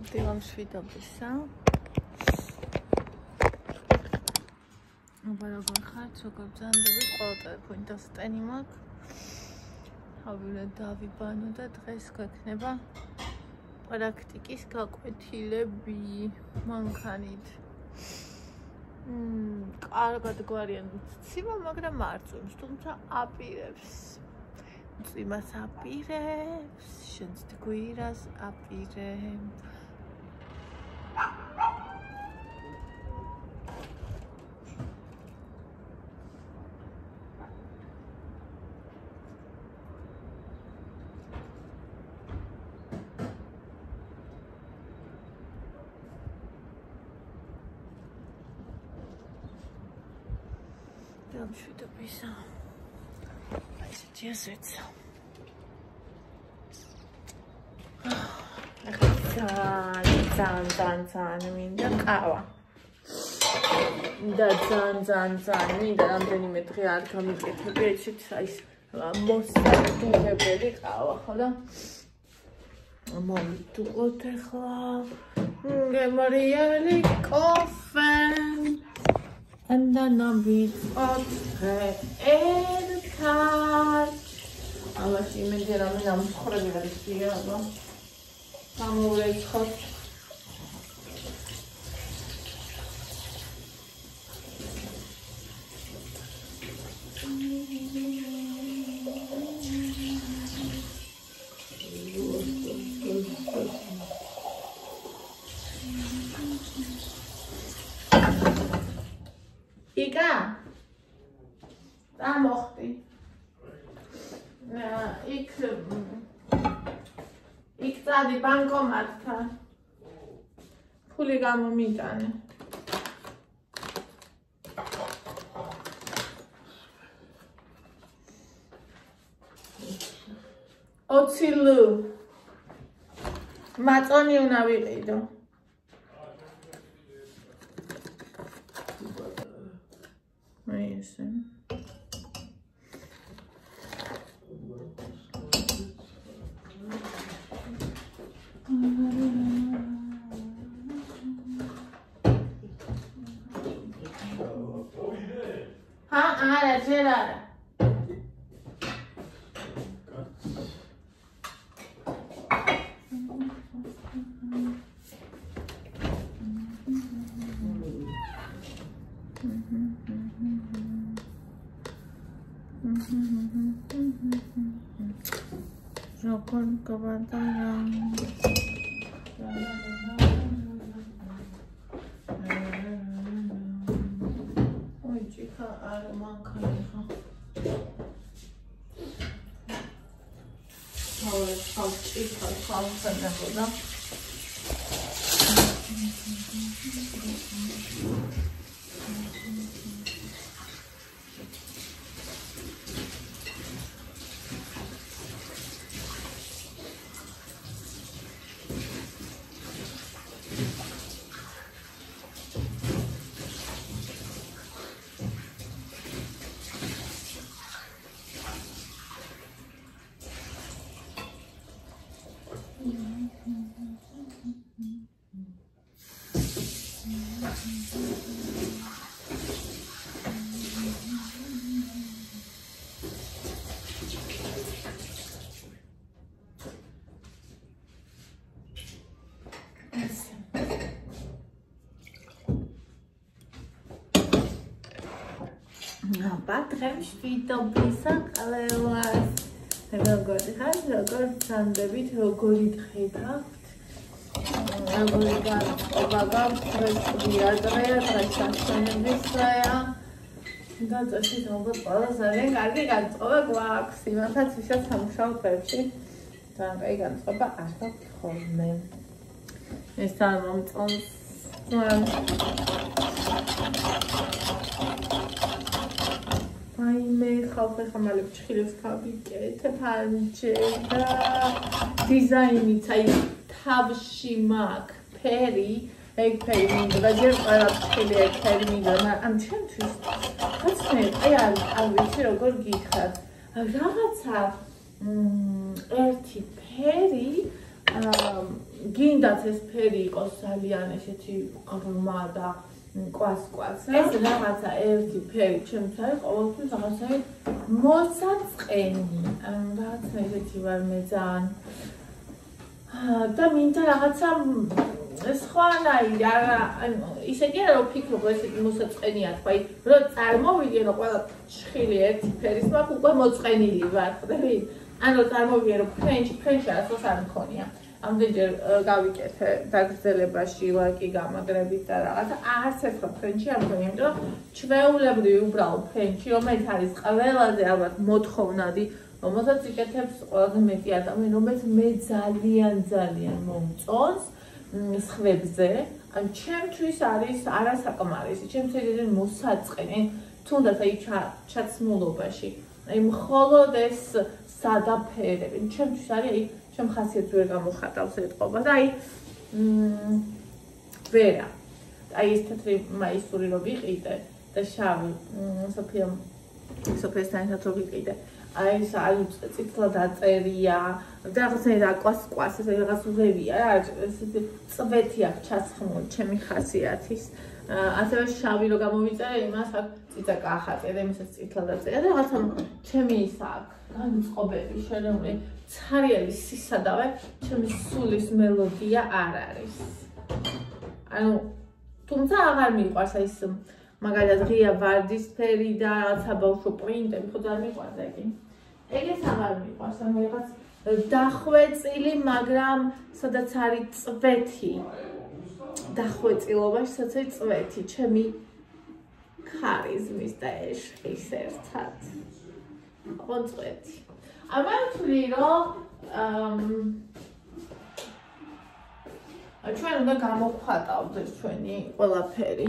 დილამ შვიდობისა. აბა როგორ ხართ, როგორ ბრძანდებით, ყველა ტელეფონი დასტენი მაქვს. ავიღეთ დავიბანო და დღეს გვექნება პრაქტიკის გაკვეთილები მანქანით. კარგად გვარიან ცივა, მაგრამ მარწონს, თუმცა აპირებს. წვიმას აპირებს, შენს გვირას აპირებს. დილამ შვიდობისა. აი ესეთი ასეცა. ძალიან მინდა ყავა. და ძალიან მინდა რამდენიმე დღე არ გამიკეთები ეცით აი მოსარდუღებელი ყავა, ხო და? მომიტუყოთ ახლა გემრიელი კოფე. And then I'll be on her aircard. I'm assuming that I'm going to see it. I'm going to cut. Ika, daar mocht hij. Ja, ik sta die bankomat gaan. Voel ik aan mijn miet aan. Otsilu. Matoni una vigido. Amazing. That's it. Rokon kebantaran. Ой, jika ada makan ha. How sana hoda. Patrem შვიდობისა ყველას. როგორ ხართ, როგორ ბრძანდებით, როგორ ითხეთავთ? როგორ გაწყობა გაქვთ, ადრეა, დღესასწაულების დღეა. და წესით ალბათ ყველა ძალიან კარგი გაწყობა გვაქვს. იმათაც ვისაც სამუშაო დღეებში ძალიან კარგი გაწყობა არ გაქვთ ხოლმე. ეს ძალიან მომწონს. Ai me ხალხი ხამალებ ჭხილებს გავიკეთებ ანჯელა დიზაინიც აი თავში მაქვს ფერი ეგ ფერი მინდა ჯერ ყველა ჭხილი ეგ ფერი მინდა ამ ჩემთვის ხაცნე აი არ ვიცი როგორ გითხრათ რაღაცა ერთი ფერი გინდათ ეს ფერი იყოს ძალიან ესეთი ღრმა და კვას-კვას. ეს რაღაცა ერთი ფერი ჩემთვის არის ყოველთვის რაღაცა მოსაწყენი. რაღაცა ესეთი ვარ მე ძალიან. და მინდა რაღაცა სხვანაირი, ისე კი არა რომ ფიქრობ ესეთი მოსაწყენია, თქვი, რომ წარმოვიდგენ რომ ყველა ჭხილი ერთი ფერის მაქვს, უკვე მოწყენილი ვარ, ხდები? ანუ წარმოვიდგენ რომ ფრენჩი არასდროს არ მქონია. ამდენჯერ გავიკეთე დაგრძელებაში ლაკი გამაგრებით და რაღაცა არც ერთხელ ფრენჩი არ მქონია, იმიტომ რომ ჩვეულებრივი უბრალოდ ფრენჩი, რომელიც არის ყველაზე ალბათ მოთხოვნადი, რომელსაც იკეთებს ყველაზე მეტი ადამიანი, რომელიც მე ძალიან მომწონს სხვებზე, ან ჩემთვის არის არასაკმარისი, ჩემთვის ეს მოსაწყენი, თუნდაც აი ჩაცმულობაში, აი მხოლოდ ეს სადაფერები, ჩემთვის არის აი ჩემ ხასიათს ვერ გამოხატავს ეთყობა და აი ვერა. აი ეს თეთრი მაისური რო ვიყიდე და შავი სოფიასთან ერთად რო ვიყიდე. აი ეს არის წითლად აწერია და რაღაცა კვას-კვას ეს რაღაც უღებია რა ესეთი წვეთი აქვს ჩასხმული ჩემი ხასიათის. ასევე შავი რო გამოვიწერე იმას აქ წიწაკა ახატე და იმასაც წითლად აწერია და რაღაცა ჩემი ის აქვს განწყობები შერეული ცარიელი სისადავე ჩემი სულის მელოდია არ არის. ანუ თუმცა აღარ მიყვარს ის მაგალითად ღია ვარდისფერი და რაღაცა ბავშვო პრინტები ხო ძალიან მიყვარს ეგ. ეგეც აღარ მიყვარს, ანუ რაღაც დახვეწილი, მაგრამ სადაც არის წვეთი. დახვეწილობაში სადაც არის წვეთი, ჩემი ქარიზმის და ეშხის ერთად. ხო წვეთი. ამან ვთვლი რომ ჩვენ უნდა გამოვხატავდეს ჩვენი ყველაფერი.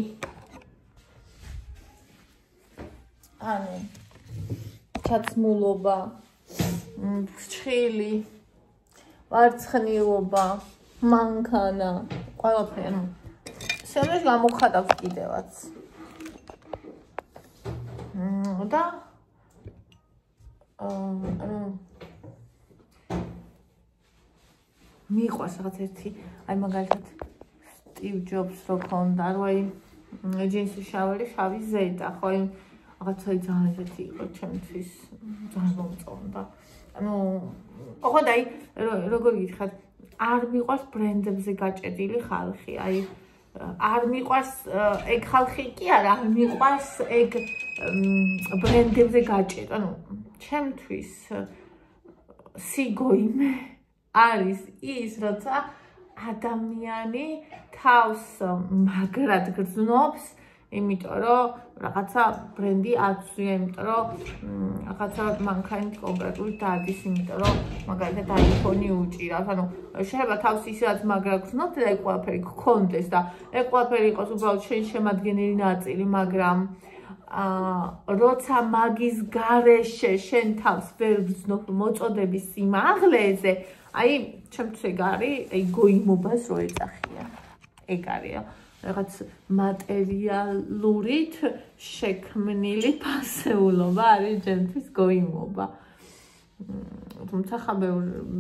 ანუ ჩაცმულობა, ჭხილი, ვარცხნილობა, მანქანა, ყველაფერი. შემდგომ გამოვხატავს კიდევაც. და მიყვარს რაღაც ერთი, აი მაგალითად სტივ ჯობს რო ქონდა, რომ აი ჯინსის შავი ზედა, ხო აი რაღაცა ძალიან ესეთი იყო ჩემთვის ძალიან მომწონდა. ანუ ოღონდ აი როგორ გითხრათ, არ მიყვარს ბრენდებზე გაჭედილი ხალხი, აი არ მიყვარს ეგ ხალხი კი არა, არ მიყვარს ეგ ბრენდებზე გაჭედა. ანუ ჩემთვის სიგოიმე არის ის, როცა ადამიანი თავს მაგრად გრძნობს, იმიტომ რომ რაღაცა ბრენდი აცვია, იმიტომ რომ რაღაცა მანქანით კონკრეტული დადის, იმიტომ რომ მაგალითად აიფონი უჭირავს. ანუ შეიძლება თავს ისედაც მაგრად გრძნობთ და ეგ ყველაფერი გქონდეს და ეგ ყველაფერი იყოს უბრალოდ შენ შემადგენელი ნაწილი, მაგრამ როცა მაგის გარეშე შენ თავს ვერ გრძნობ მოწოდების სიმაღლეზე, აი ჩემთვის ეგ არის ეგოიმობას რო ეძახიან. ეგ არის რაღაც მატერიალურით შექმნილი ფასეულობა არის ჩემთვის გოიმობა. თუმცა ხა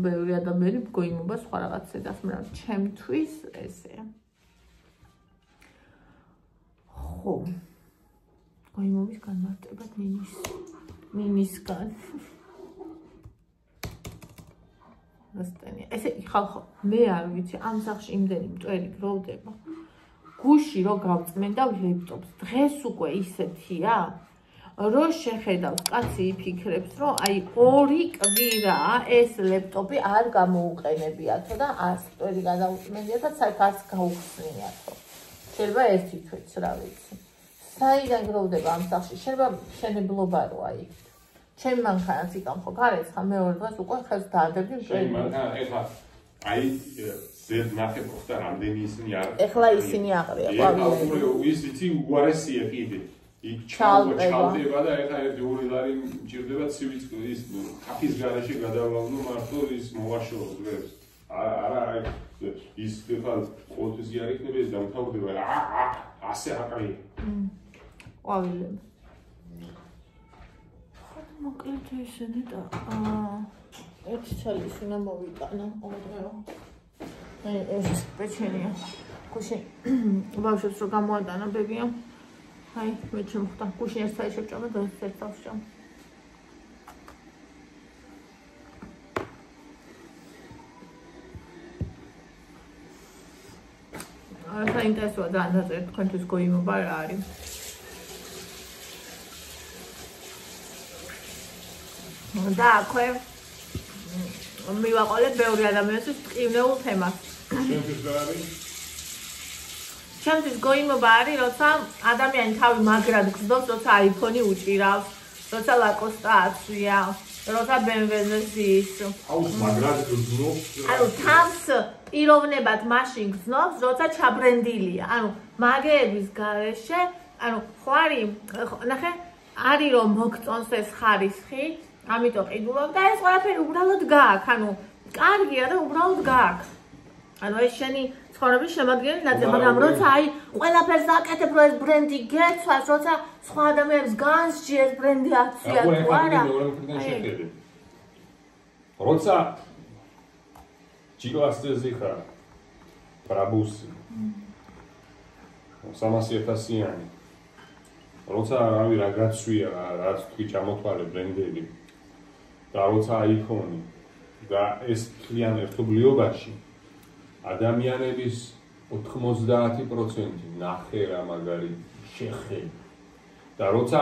ბევრი ადამიანი გოიმობა სხვა რაღაცა ედას, მაგრამ ჩემთვის ესეა. ხო. გოიმობის განმარტება ნინისგან. ესე ხალხო, მე არ ვიცი, ამ სახში იმდენი მტვერი გროვდება. გუში რო გავწმენდავ ლეპტოპს, დღეს უკვე ისეთია, რომ შეხედავს კაცი იფიქრებს, რომ აი 2 კვირა ეს ლეპტოპი არ გამოუყენებიათო და არც მტვერი გადაუწმენდიათ და საერთოდ არც გაუხსნიათო. შეიძლება ერთი თვეც რა ვიცი. საიდან გროვდება ამ სახში? შეიძლება შენებლობა როა იქ. ჩემი მანქანაც იქ ამ ხო გარეთ ხა მეორე დღეს უკვე ხელს დადებდი მტვერი. ჩემი მანქანა ეხლა აი ზედ ნახე ხოხტა რამდენი ისინი არის. ეხლა ისინი აყრია ყვავილი. ის ვიცი უარესია კიდე. იქ ჩალდება და ეხლა 2 ლარი მჭირდება ცივიც ის კაფის garaში გადავლავდო მარტო ის მოვაშორო დღეს. არა ის ეხლა ყოველთვის არ იქნება ეს დამთავრდება. ასე აყრია. ყვავილი. მოკლედ ესენი და ერთი ცალის უნდა მოვიტანა ყოველდღიურად. ეს პეჩენია. გუშინ ბავშვებს რო გამოადანა ბებია. აი, მე შემხვდა. გუშინ ერთ საათი შევჭამა და ერთ თავს ვჭამ. საინტერესოა ძალიან დაწერთ თქვენთვის გოიმობა რა არის. და აქვე მივაყოლეთ ბევრი ადამიანისთვის ტკივნეულ თემას. ჩემთვის რა არის? ჩემთვის გოიმობა არის, როცა ადამიანი თავი მაგრად გრძნობს, როცა აიფონი უჭირავს, როცა ლაკოსტა აცვია, როცა BMW-ზე ზის. აუ, მაგრად გრძნობს. ანუ თავს პიროვნებად მაშინ გრძნობს, როცა ჩაბრენდილია. ანუ მაგეების გარეშე, ანუ ხო არის, ნახე, არის რომ მოგწონს ეს ხარისხი, ამიტომ ყიდულობ და ეს ყველაფერი უბრალოდ გააქვს, ანუ კარგია და უბრალოდ გააქვს. ანუ ეს შენი ცხოვრების შემადგენელი ნაწილი, მაგრამ როცა აი ყველაფერს აკეთებ, რომ ეს ბრენდი გეცვას, როცა სხვა ადამიანებს განსჯი ეს ბრენდი აცვია თუ არა. როცა ჯიკლასტეზი ხარ, ბრაბუსი. 300,000-იანი. როცა რავი რა გაცვია, რაც თქვი ჩამოთვალე ბრენდები. და როცა აიფონი და ეს კლიენ ერთობლიობაში ადამიანების 90% ნახე რა მაგარი შეხე და როცა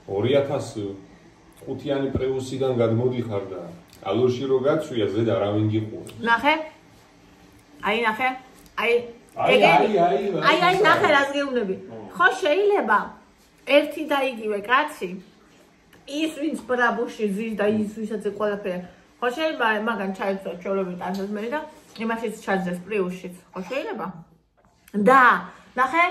2005-იანი პრეუსიდან გადმოდიხარ და ალურში რო გაცვია ზედა რა ვინ გიყურებს ნახე აი ნახე აი ნახე რას გეუბნები ხო შეიძლება ერთი და იგივე კაცი ის ვინც ბრაბუში ზის და ის ვისაც ყველაფერი ხო შეიძლება მაგან ჩაეცვა ჩვეულებრივ ტანზმერი და იმაშიც ჩაძდეს პრიუსშიც ხო შეიძლება და ნახე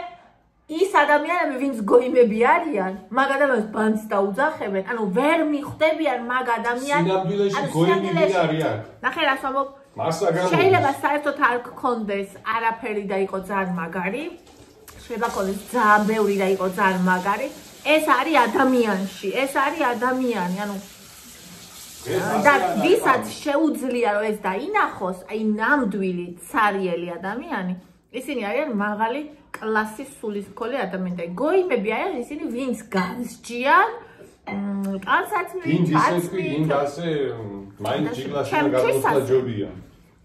ის ადამიანები ვინც გოიმები არიან მაგ ადამიანს ბანძს დაუძახებენ ანუ ვერ მიხვდებიან მაგ ადამიანს სინამდვილეში გოიმები არიან ნახე რას ვამბობ შეიძლება საერთოდ არ გქონდეს არაფერი და იყო ძალიან მაგარი შეიძლება გქონდეს ძალიან ბევრი და იყო ძალიან მაგარი ეს არის ადამიანში ეს არის ადამიანი ანუ და ვისაც შეუძლია რომ ეს დაინახოს აი ნამდვილი ცარიელი ადამიანი ისინი არიან მაღალი კლასის სულისმქონე ადამიანები გოიმები არიან ისინი ვინც განსჯიან კანსაცმლით ვინც ასე მაინც ჯიკლასში გადმოსვლა ჯობია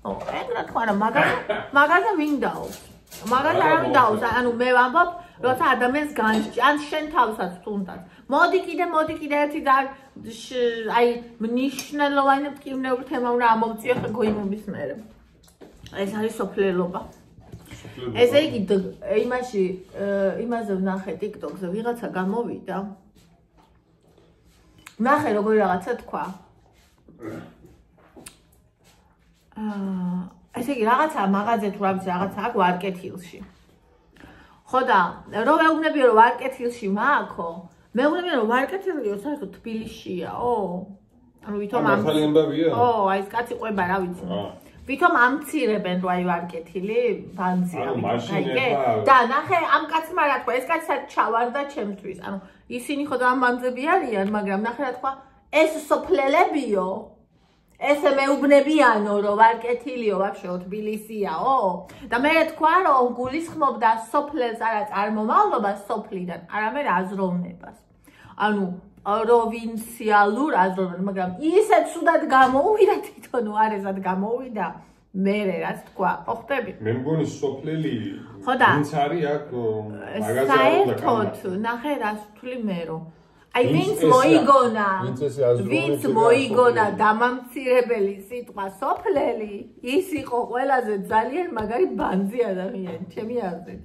ო ეგ რა თქმა უნდა მაგაზე ვინ დაობს მაგაზე არ ვიდაობს ანუ მე ვამბობ როცა ადამიანს განსჯი ან შენ თავსაც თუნდაც მოდი კიდე ერთი და აი მნიშვნელოვანი მტკივნეული თემა უნდა ამოვწიო ხა გოიმების მერე ეს არის სოფლელობა ესე იგი იმაზე ვნახე TikTok-ზე ვიღაცა გამოვიდა ნახე როგორი რაღაცა თქვა ესე იგი რაღაცა მაღაზია თუ რაღაცა აქვს ვარკეთილში ხო და რო მეუბნებიო რომ ვარკეთილში მააქო მეუბნებიო რომ ვარკეთილიო საერთოდ თბილისშიაო ანუ ვითომ ო აი ეს კაცი ყვება რა ვიცი ვითომ ამცირებენ რომ აი ვარკეთილი ბანძია ვიგე და ნახე ამ კაცმა რა თქვა ეს კაცი ჩავარდა ჩემთვის ანუ ისინი ხო და ამ ბანძები არიან მაგრამ ნახე რა თქვა ეს სოფლელებიო ესე მეუბნებიანო რომ ვარკეთილიო ვაფშე თბილისიაო და მე თქვა რომ გულისხმობდა სოფლელს არა წარმომავლობა სოფლიდან არამედ აზროვნებას ანუ პროვინციალურ აზროვნებას მაგრამ ისე ცუდად გამოუვიდა თვითონ უარესად გამოუვიდა მე რაც თქვა ხო ხტები მე მგონი სოფლელი ხო და ვინც არის აქ მაგაზე საერთოდ ნახე რას ვთვლი მე რომ აი ვინც მოიგონა დამამცირებელი სიტყვა სოფლელი ის იყო ყველაზე ძალიან მაგარი ბანძი ადამიანი ჩემი აზრით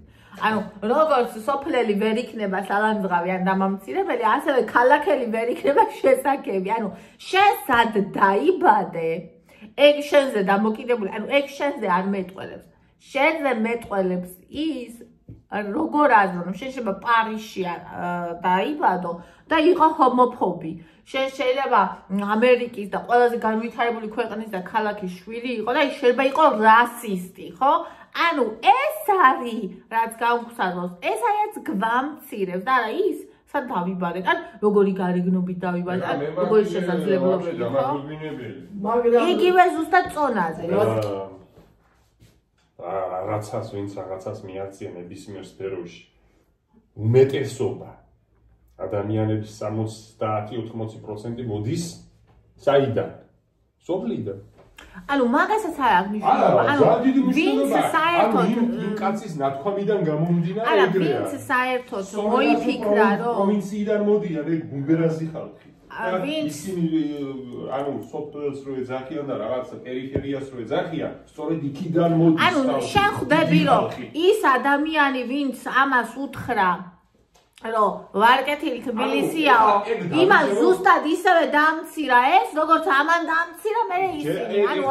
ანუ როგორც სოფლელი ვერ იქნება სალანძღავი ან დამამცირებელი ასევე ქალაქელი ვერ იქნება შესაკები ანუ შენ სად დაიბადე ეგ შენზე დამოკიდებული ანუ ეგ შენზე არ მეტყველებს შენზე მეტყველებს ის როგორ აზროვნებ შენ შეიძლება პარიზში დაიბადო და იყო ჰომოფობი შენ შეიძლება ამერიკის და ყველაზე განვითარებული ქვეყნის და ქალაქის შვილი იყო და შეიძლება იყო რასისტი ხო ანუ ეს არის რაც გამგზავნოს ეს არის გვამცირებს და არა ის სად დავიბადეთ, ან როგორი გარეგნობით დავიბადეთ, ან როგორი შესაძლებლობები, ხო? იგივე ზუსტად წონაზე. რაღაცას ვინც რაღაცას მიაღწია ნებისმიერ სფეროში. უმეტესობა ადამიანების 70-80% მოდის საიდან? სოფლიდან. ანუ მაგასაც არ აქვს მნიშვნელობა. ანუ ვინც საერთოდ იმ კაცის ნათქვამიდან გამომდინარე ეგრეა. ვინც საერთოდ მოიფიქრა, რომ პროვინციიდან მოდიან ეგ ბუნგერაზი ხალხი. ვინც ისინი ანუ სოფელს რო ეძახიან და რაღაც პერიფერიას რო ეძახიან, სწორედ იქიდან მოდის. ანუ შენ ხვდები, რომ ის ადამიანი, ვინც ამას უთხრა, რომ ვარკეთილი თბილისიაო, იმას ზუსტად ისევე დამცირა ეს, როგორც ამან დამცირა მე ისინი. ანუ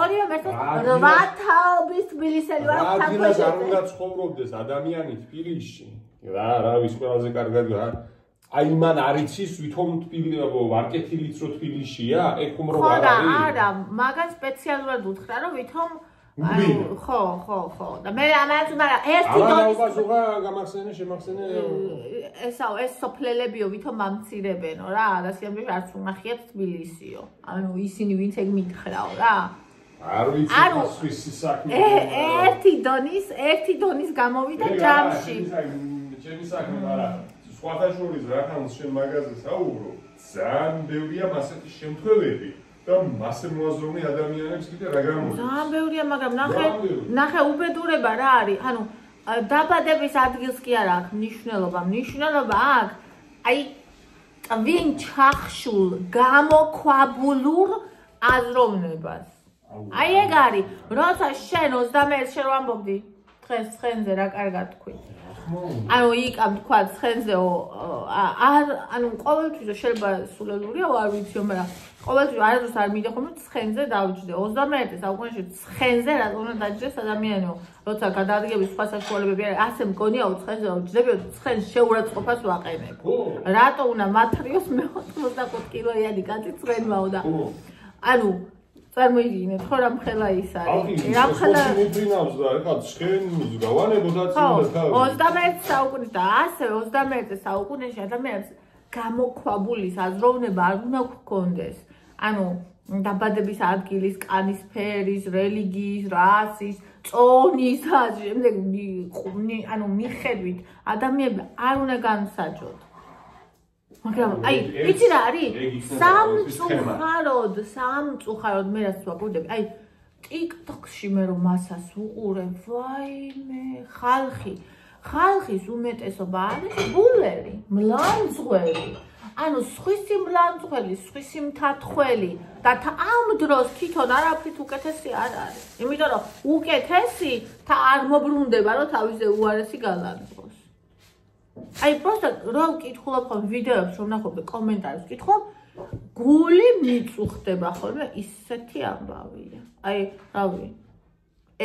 ორივე მეთოდ 8000 თბილისელი ვარ თბილისში. არ უნდა ცხოვრობდეს ადამიანი თბილისში. რა ვის ყველაზე კარგად აი მან არ იცის ვითომ ვარკეთილიც რო თბილისშია, ეგ ხუმრობა არ არის. არა, მაგას სპეციალურად უთხრა, რომ ვითომ ხო. და მე ამას უნდა ერთი დონის გამახსენე, შემახსენე. ეს სოფლელებიო ვითომ ამცირებენო რა, და სიამოვნებაში არც უნახიათ თბილისიო. ანუ ისინი ვინც ეგ მითხრაო რა. არ ვიცი მასვისი საქმე. ერთი დონის გამოვიდა ჯამში. ჩემი საქმე არა. სხვათა შორის რახანს შენ მაგაზე საუბრო. ძალიან ბევრია მასეთი შემთხვევები. და მასე მოაზროვნე ადამიანებს კიდე რა გამოდის? ძალიან ბევრია, მაგრამ ნახე უბედურება რა არის. ანუ დაბადების ადგილს კი არ აქვს მნიშვნელობა. მნიშვნელობა აქვს აი ვინ ჩახშულ გამოქვაბულურ აზროვნებას. აი ეგ არის, როცა შენ 21 შენ ვამბობდი დღეს ცხენზე რა კარგად თქვი. ანუ იქ ამ თქვა ცხენზეო ანუ ყოველთვის შეიძლება სულელურია არ ვიციო, მაგრამ ყოველთვის არასდროს არ მინდა ხოლმე ცხენზე დავჯდე. 21 საუკუნეში ცხენზე რა უნდა დაჯდეს ადამიანო, როცა გადაადგების სხვა საშუალებები არის, ასე მგონიაო ცხენზე ვჯდებიო, ცხენს შეურაცხყოფას ვაყენებ. რატო უნდა მათრიოს მე 85 კილოიანი კაცი ცხენმაო და ანუ წარმოიდგინეთ ხო რა მხელა ის არის. რა მხელა მიდრინავს და ეხლა ცხენს გავანებოთ აცილდა თავი. 21 საუკუნეში და ასე 21 საუკუნეში ადამიანს გამოქვაბულის აზროვნება არ უნდა გქონდეს. ანუ დაბადების ადგილის, კანის ფერის, რელიგიის, რასის, წონის, შემდეგ ანუ მიხედვით ადამიანები არ უნდა განსაჯოთ. მაგრამ აი, იცი რა არის? სამწუხაროდ მე რაც ვაკვირდები, აი TikTok-ში მე რომ მასას უყურებ, ვაიმე, ხალხის უმეტესობა არის ბულერი, მლანძღველი. ანუ სხვისი მლანძღველი, სხვისი მთათხველი და ამ დროს თვითონ არაფრით უკეთესი არ არის. იმიტომ რომ უკეთესი არ მობრუნდება, რომ თავზე უარესი გალანძღოს. აი პროსტა რა ვკითხულობ ხოლმე ვიდეოებს რომ ნახობ და კომენტარებს ვკითხულობ, გული მიწუხდება ხოლმე ისეთი ამბავია. აი რავი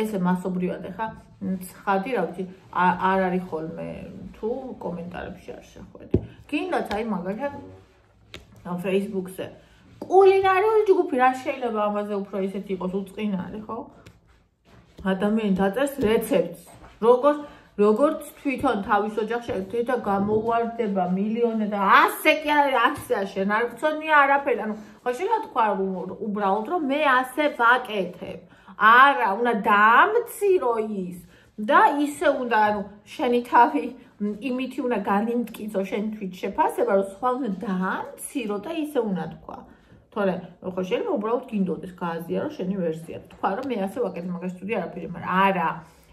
ესე მასობრივად ხა ცხადი რა ვიცი არ არის ხოლმე თუ კომენტარებში არ შეხვედი. გინდათ აი მაგალითად Facebook-ზე კულინარიული ჯგუფი რა შეიძლება ამაზე უფრო ისეთი იყოს უწყინარი ხო? ადამიანი დაწერს რეცეპტს. როგორც თვითონ თავის ოჯახში დედა გამოვარდება მილიონი და 100 კი არის აქცია შენ არ გწონია არაფერი. ანუ ხო შეიძლება თქვა უბრალოდ რომ მე ასე ვაკეთებ. არა, უნდა დაამცირო ის და ისე უნდა ანუ შენი თავი იმითი უნდა განიმტკიცო შენ თვით შეფასება რომ სხვა უნდა დაამცირო და ისე უნდა თქვა. თორე ხო შეიძლება უბრალოდ გინდოდეს გააზიარო შენი ვერსია. თქვა რომ მე ასე ვაკეთებ მაგას სტუდია არაფერი, მაგრამ არა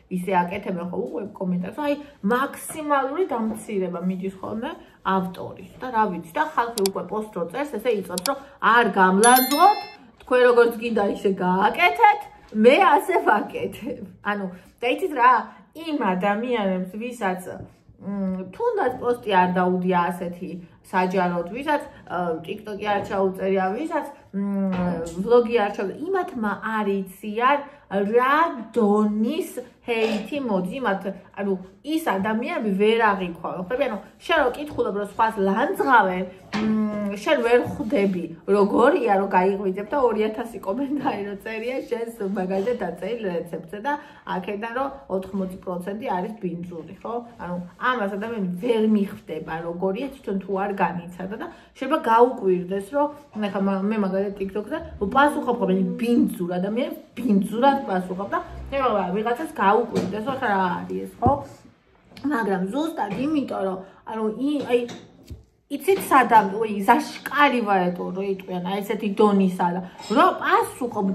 ისე აკეთებენ ხო უყურებ კომენტარს. აი მაქსიმალური დამცირება მიდის ხოლმე ავტორის და რა ვიცი და ხალხი უკვე პოსტ რო წერს ესე იწოდეს რომ არ გამლანძღოთ, თქვენ როგორც გინდა ისე გააკეთეთ, მე ასე ვაკეთებ. ანუ და იცით რა, იმ ადამიანებს ვისაც თუნდაც პოსტი არ დაუდია ასეთი საჯაროდ, ვისაც TikTok-ი არ ჩაუწერია, ვისაც ვლოგი არ ჩაუწერია, იმათმა არ იციან რა დონის ჰეითი მოდის იმათ, ანუ ის ადამიანები ვერ აღიქვავენ. ხები, ანუ შენ რო კითხულობ რომ სხვას ლანძღავენ, შენ ვერ ხვდები როგორია რომ გაიღვიძებ და 2000 კომენტარი რო წერია შენს მაგალითად დაწერილ რეცეპტზე და აქედან რომ 80% არის ბინძური, ხო? ანუ ამას ადამიანი ვერ მიხვდება როგორია თვითონ თუ არ განიცადა და შეიძლება გაუკვირდეს რომ ეხლა მე მაგალითად TikTok-ზე პასუხობ ხოლმე ბინძურ ადამიანს ბინძურად პასუხობ და ეხლა ვიღაცას გაუკვირდეს რომ ხა რა არის ეს, ხო? მაგრამ ზუსტად იმიტომ რომ ანუ აი იცით სადამ ზაშკარი ვარეთო რომ იტყვიან აი ესეთი დონისა და რომ პასუხობ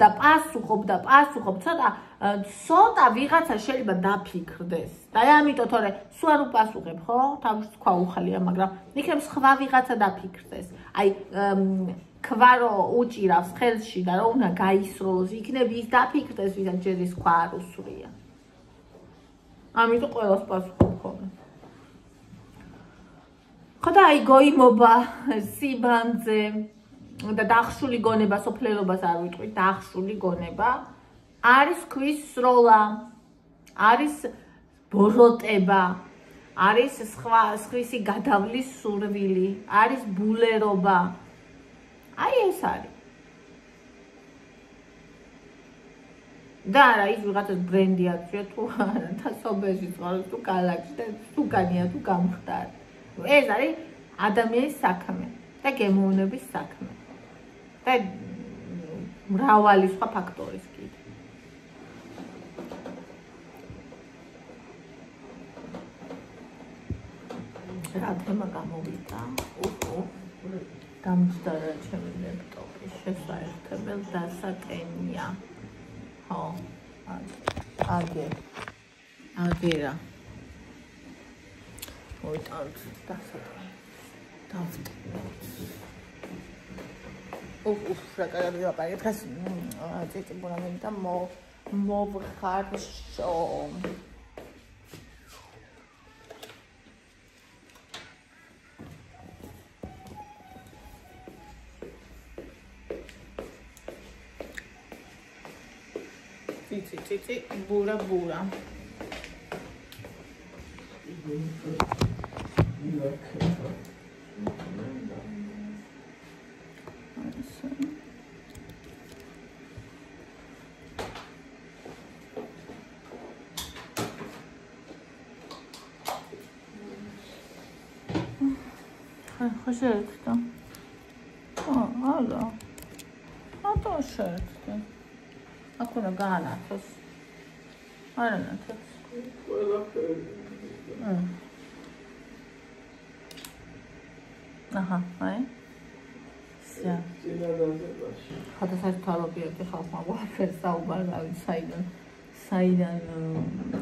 ცოტა ვიღაცა შეიძლება დაფიქრდეს და ამიტომ თორე სულ არ უპასუხებ ხო თავის თქვა უხალია მაგრამ იქნებ სხვა ვიღაცა დაფიქრდეს აი ქვა რომ უჭირავს ხელში და რომ უნდა გაისროლოს იქნებ ის დაფიქრდეს ვისაც ჯერ ის ქვა არ უსვრია ამიტომ ყველას პასუხობ ხოლმე ხოდა აი გოიმობა სიბანძე და დახშული გონება სოფლელობას არ ვიტყვით დახშული გონება არის ქვის სროლა არის ბოროტება არის სხვისი გადავლის სურვილი არის ბულერობა აი ეს არის და არა ის ვიღაცას ბრენდი აცვია თუ არა და სოფელში ცხოვრობს თუ ქალაქში და უკანია თუ გამხდარი ეს არის ადამიანის საქმე და გემოვნების საქმე და მრავალი სხვა ფაქტორის კიდე რა თემა გამოვიდა დამჯდარა ჩემი ლეპტოპი შესაერთებელ დასატენია ხო აგერა მოიტანთ დასატენი რა კარგი ვაპარებ ხას წიწიბუნა მინდა მოვხარშო წიწი ბურა ხაშერტდა არა ატო შერტდა აქ უნდა გაანათოს არა ნათოს ყველაფერი აჰა აი სა ხოდა საერთოდ ხალხმა ვაფერს საუბარი საიდან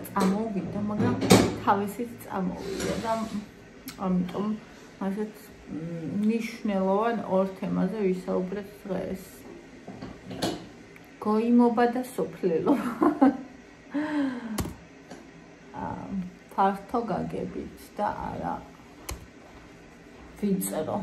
წამოვიდა მაგრამ თავისით წამოვიდა და ამიტომ ასეთ ნიშნულოვან ორ თემაზე ვისაუბრეთ დღეს გოიმობა და სოფლელობა ფართო გაგებით და არა ვიწერო